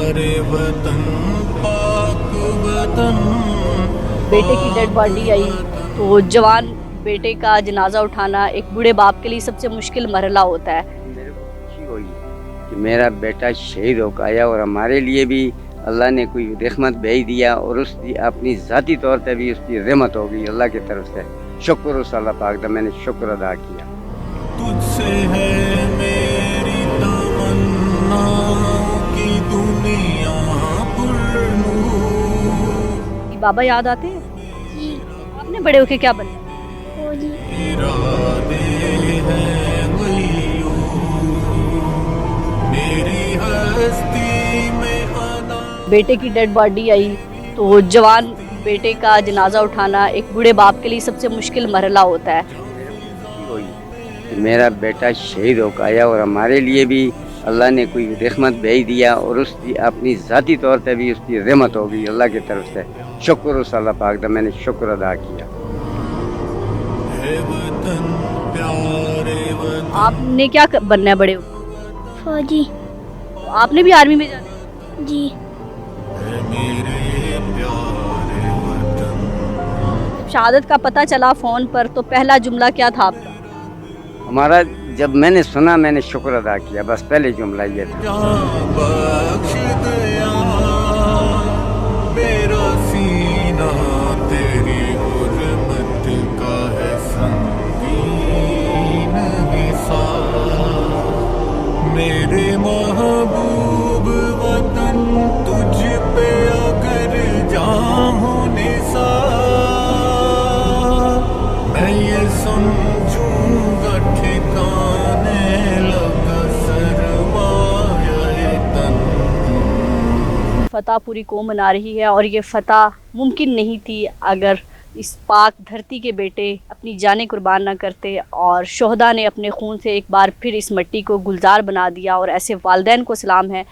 प्यारे वतन पाक वतन बेटे की डेड बॉडी आई तो जवान बेटे का जनाजा उठाना एक बूढ़े बाप के लिए सबसे मुश्किल मरहला होता है। मेरे को खुशी हुई कि मेरा बेटा शहीद होकर आया और हमारे लिए भी अल्लाह ने कोई रहमत भेज दिया और उसकी अपनी ज़ाती तौर पे भी उसकी रहमत हो गई अल्लाह की तरफ से। शुक्र उस अल्लाह पाक का मैंने शुक्र अदा किया। तुझसे है मेरी तमन्ना की दुनिया पुरनूर। बाबा याद आते हैं? जी आपने बड़े होके क्या बनना? फौजी। इरादे हैं वही मेरी हस्ती में आना। बेटे की डेड बॉडी आई तो जवान बेटे का जनाजा उठाना एक बूढ़े बाप के लिए सबसे मुश्किल मरहला होता है। मेरे को खुशी हुई कि मेरा बेटा शहीद होकर आया और हमारे लिए भी अल्लाह ने कोई रहमत भेज दिया और उसकी अपनी ज़ाती तौर पे भी उसकी रहमत हो गई अल्लाह की तरफ से। शुक्र उस अल्लाह पाक का मैंने शुक्र अदा किया। है वतन प्यारे वतन। आपने क्या बनना है बड़े होके? फौजी। तो आपने भी आर्मी में जाना है? जी है मेरे प्यारे वतन। जब शहादत का पता चला फ़ोन पर तो पहला जुमला क्या था आपका? हमारा जब मैंने सुना मैंने शुक्र अदा किया, बस पहले जुमला ये था। जहाँ बख्श दया मेरा सीना तेरी हुर्मत का है संगीन हिसाब। मेरे महबूब वतन तुझ पे अगर जाऊं निसार मैं ये समझूंगा ठिकाने लगा सरमाया तन। फ़तह पूरी कौम मना रही है और ये फ़तह मुमकिन नहीं थी अगर इस पाक धरती के बेटे अपनी जानें कुर्बान ना करते और शोहदा ने अपने खून से एक बार फिर इस मिट्टी को गुलजार बना दिया। और ऐसे वालिदैन को सलाम है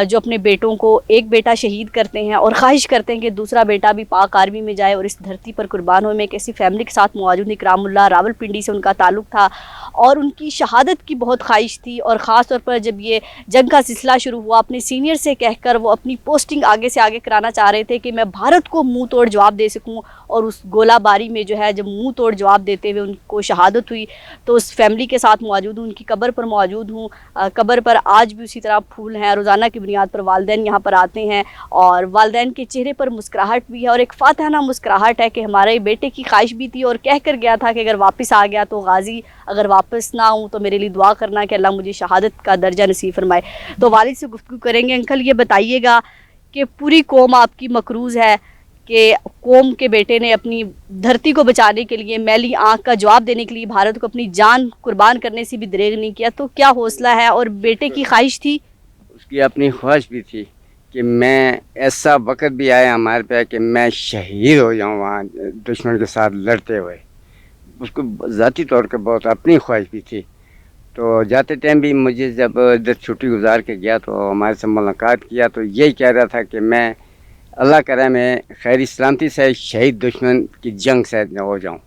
जो अपने बेटों को एक बेटा शहीद करते हैं और ख्वाहिश करते हैं कि दूसरा बेटा भी पाक आर्मी में जाए और इस धरती पर कुर्बान हो। मैं एक ऐसी फैमिली के साथ मौजूद इकरामुल्लाह, रावलपिंडी से उनका ताल्लुक़ था और उनकी शहादत की बहुत ख्वाहिश थी। और ख़ास तौर पर जब ये जंग का सिलसिला शुरू हुआ अपने सीनियर से कहकर वो अपनी पोस्टिंग आगे से आगे कराना चाह रहे थे कि मैं भारत को मुंह तोड़ जवाब दे सकूं। और उस गोलाबारी में जो है जब मुंह तोड़ जवाब देते हुए उनको शहादत हुई तो उस फैमिली के साथ मौजूद हूँ, उनकी कब्र पर मौजूद हूँ। कब्र पर आज भी उसी तरह फूल हैं। रोज़ाना की बुनियाद पर वालिदैन यहाँ पर आते हैं और वालिदैन के चेहरे पर मुस्कुराहट भी है और एक फातहाना मुस्कुराहट है कि हमारे बेटे की ख्वाहिश भी थी और कह कर गया था कि अगर वापस आ गया तो गाजी, अगर वापस ना आऊँ तो मेरे लिए दुआ करना कि अल्लाह मुझे शहादत का दर्जा नसीब फरमाए। तो वालिद से गुफ्तगू करेंगे। अंकल ये बताइएगा कि पूरी कौम आपकी मकरूज़ है कि कौम के बेटे ने अपनी धरती को बचाने के लिए, मैली आँख का जवाब देने के लिए भारत को अपनी जान कुर्बान करने से भी दरेग नहीं किया, तो क्या हौसला है? और बेटे की ख्वाहिश थी, उसकी अपनी ख्वाहिश भी थी कि मैं ऐसा वक्त भी आया हमारे पे कि मैं शहीद हो जाऊँ वहाँ दुश्मन के साथ लड़ते हुए। उसको ज़ाती तौर पर बहुत अपनी ख्वाहिश भी थी। तो जाते टाइम भी मुझे जब इधर छुट्टी गुजार के गया तो हमारे से मुलाकात किया तो यही कह रहा था कि मैं अल्लाह करे मैं खैर सलामती से शहीद दुश्मन की जंग से हो जाऊँ।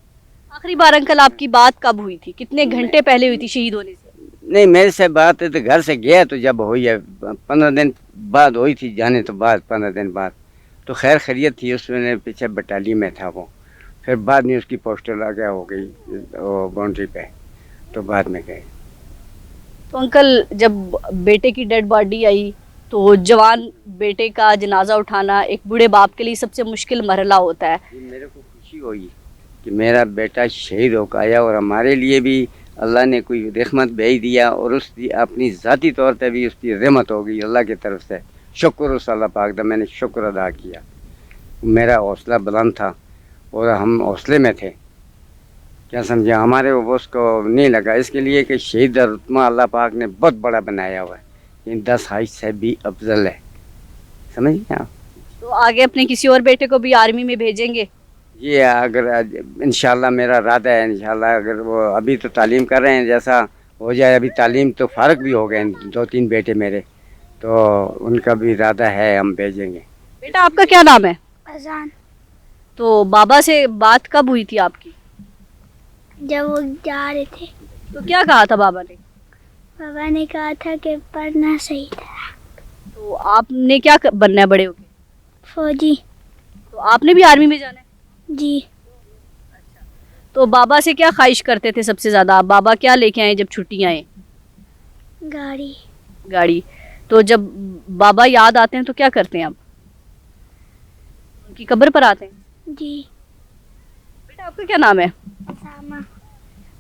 आखिरी बार अंकल आपकी बात कब हुई थी? कितने घंटे पहले हुई थी शहीद होने से? नहीं, मेरे से बात है तो घर से गया तो जब हुई है 15 दिन बाद हुई थी, जाने तो बाद 15 दिन बाद तो खैर खैरियत थी। उसमें पीछे बटालियन में था वो, फिर बाद में उसकी पोस्टर आ गया हो गई वो बाउंड्री पे, तो बाद में गए। तो अंकल जब बेटे की डेड बॉडी आई तो जवान बेटे का जनाजा उठाना एक बूढ़े बाप के लिए सबसे मुश्किल मरहला होता है। मेरे को खुशी हुई कि मेरा बेटा शहीद होकर आया और हमारे लिए भी अल्लाह ने कोई रहमत भेज दिया और उसकी अपनी ज़ाती तौर पे भी उसकी रहमत हो गई अल्लाह की तरफ से। शुक्र उस अल्लाह पाक का मैंने शुक्र अदा किया। मेरा हौसला बुलंद था और हम हौसले में थे, क्या समझे, हमारे वो उसको नहीं लगा इसके लिए कि शहीद रुतबा अल्लाह पाक ने बहुत बड़ा बनाया हुआ है, इन 10 हाइज से भी अफजल है, समझिए आप। तो आगे अपने किसी और बेटे को भी आर्मी में भेजेंगे? ये अगर इंशाल्लाह मेरा इरादा है, इंशाल्लाह अगर वो अभी तो तालीम कर रहे हैं, जैसा हो जाए अभी तालीम तो फ़ारग भी हो गए 2-3 बेटे मेरे, तो उनका भी इरादा है हम भेजेंगे। बेटा आपका क्या नाम है? अजान। तो बाबा से बात कब हुई थी आपकी? जब वो जा रहे थे तो क्या कहा था बाबा ने? पापा ने कहा था कि पढ़ना सही था। तो आपने क्या बनना है बड़े होके? फौजी। तो आपने भी आर्मी में जाना है? जी। तो बाबा से क्या ख्वाहिश करते थे सबसे ज़्यादा? आप बाबा क्या लेके आए जब छुट्टियाँ आए? गाड़ी। गाड़ी। तो जब बाबा याद आते हैं तो क्या करते हैं आप? उनकी कब्र पर आते हैं? जी। बेटा आपका क्या नाम है? सामा।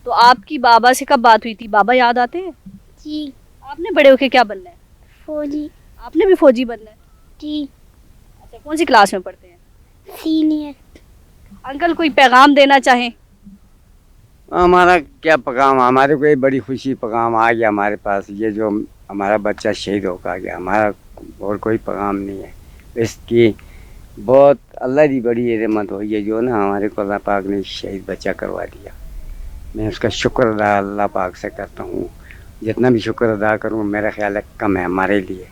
तो आपकी बाबा से कब बात हुई थी? बाबा याद आते हैं? जी। आपने बड़े होके क्या बनना है? फौजी। आपने भी फौजी बनना है? जी। अच्छा, कौन सी क्लास में पढ़ते हैं? सीनियर। अंकल कोई पैगाम देना चाहें? हमारा क्या पैगाम, हमारे को ये बड़ी खुशी पैगाम आ गया हमारे पास, ये जो हमारा बच्चा शहीद होकर आ गया, हमारा और कोई पैगाम नहीं है। इसकी बहुत अल्लाह की बड़ी रहमत हुई है जो ना हमारे को अल्लाह पाक ने शहीद बच्चा करवा दिया। मैं उसका शुक्र अदा अल्लाह पाक से करता हूँ। जितना भी शुक्र अदा करूँ मेरा ख्याल है कम है हमारे लिए,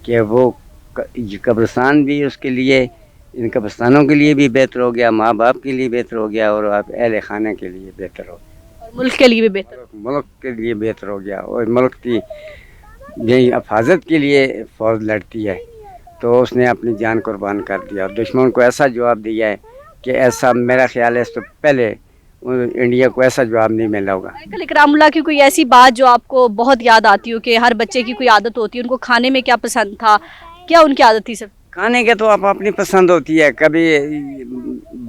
कि वो कब्रिस्तान भी उसके लिए, इन कब्रिस्तानों के लिए भी बेहतर हो गया, माँ बाप के लिए बेहतर हो गया, और आप अहल खाने के लिए बेहतर हो गया, और मुल्क के लिए भी बेहतर। मुल्क के लिए बेहतर हो गया। और मुल्क की यही हिफाजत के लिए फ़ौज लड़ती है, तो उसने अपनी जान कुर्बान कर दिया और दुश्मन को ऐसा जवाब दिया है कि ऐसा मेरा ख्याल है इससे पहले इंडिया को ऐसा जवाब नहीं मिला होगा। अंकल इकरामुल्लाह की कोई ऐसी बात जो आपको बहुत याद आती हो, कि हर बच्चे की कोई आदत होती है, उनको खाने में क्या पसंद था, क्या उनकी आदत थी सब? खाने के तो आप अपनी पसंद होती है, कभी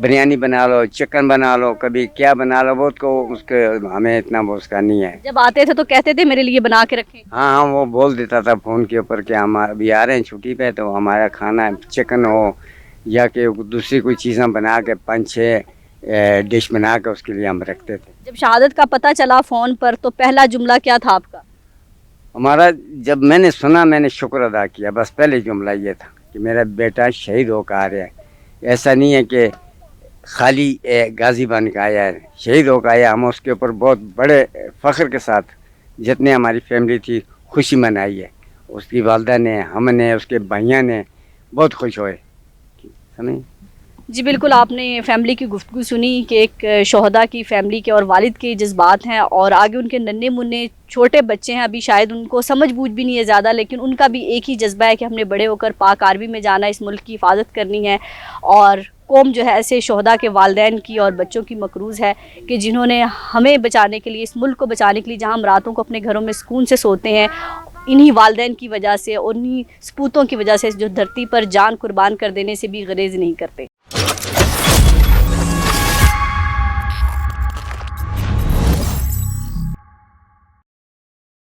बिरयानी बना लो, चिकन बना लो, कभी क्या बना लो, वो तो उसके हमें इतना वो उसका नहीं है। जब आते थे तो कहते थे मेरे लिए बना के रखें? हाँ हाँ, वो बोल देता था फ़ोन के ऊपर कि हम अभी आ रहे हैं छुट्टी पे, तो हमारा खाना चिकन हो या कि दूसरी कोई चीज़ें बना के 5-6 डिश बना के उसके लिए हम रखते थे। जब शहादत का पता चला फ़ोन पर तो पहला जुमला क्या था आपका? हमारा जब मैंने सुना मैंने शुक्र अदा किया, बस पहले जुमला ये था कि मेरा बेटा शहीद होकर आ रहा है। ऐसा नहीं है कि खाली गाजी बन के आया है, शहीद होकर आया। हम उसके ऊपर बहुत बड़े फ़ख्र के साथ जितने हमारी फैमिली थी खुशी मनाई है। उसकी वालदा ने, हमने, उसके भाइयों ने बहुत खुश हुए, समझ। जी बिल्कुल, आपने फैमिली की गुफ्तगू सुनी कि एक शोहदा की फैमिली के और वालिद के जज्बात हैं, और आगे उनके नन्हे मुन्ने छोटे बच्चे हैं, अभी शायद उनको समझ बूझ भी नहीं है ज़्यादा, लेकिन उनका भी एक ही जज्बा है कि हमने बड़े होकर पाक आर्मी में जाना, इस मुल्क की हिफाजत करनी है। और कौम जो है ऐसे शोहदा के वालिदैन की और बच्चों की मकरूज़ है कि जिन्होंने हमें बचाने के लिए, इस मुल्क को बचाने के लिए, जहाँ हम रातों को अपने घरों में सुकून से सोते हैं, इन्हीं वालिदैन की वजह से, उन्हीं सपूतों की वजह से जो धरती पर जान कुर्बान कर देने से भी गुरेज़ नहीं करते।